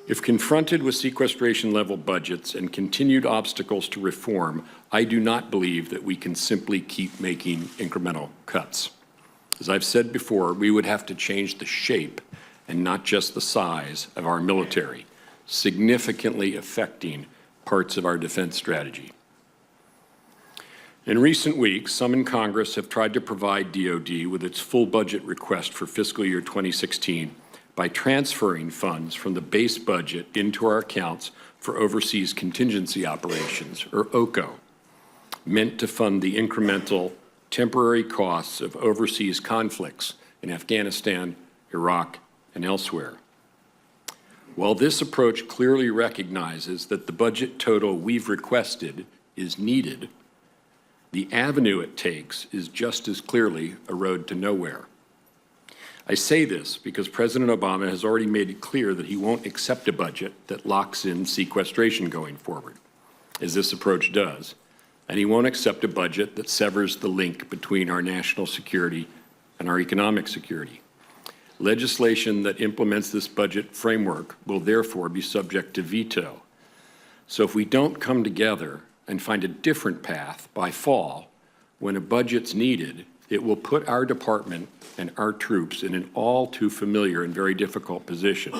If confronted with sequestration-level budgets and continued obstacles to reform, I do not believe that we can simply keep making incremental cuts. As I've said before, we would have to change the shape and not just the size of our military, significantly affecting parts of our defense strategy. In recent weeks, some in Congress have tried to provide DoD with its full budget request for fiscal year 2016 by transferring funds from the base budget into our accounts for overseas contingency operations, or OCO, meant to fund the incremental temporary costs of overseas conflicts in Afghanistan, Iraq, and elsewhere. While this approach clearly recognizes that the budget total we've requested is needed, the avenue it takes is just as clearly a road to nowhere. I say this because President Obama has already made it clear that he won't accept a budget that locks in sequestration going forward, as this approach does, and he won't accept a budget that severs the link between our national security and our economic security. Legislation that implements this budget framework will therefore be subject to veto. So if we don't come together and find a different path by fall, when a budget's needed, it will put our department and our troops in an all too familiar and very difficult position.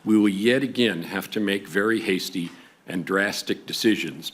We will yet again have to make very hasty and drastic decisions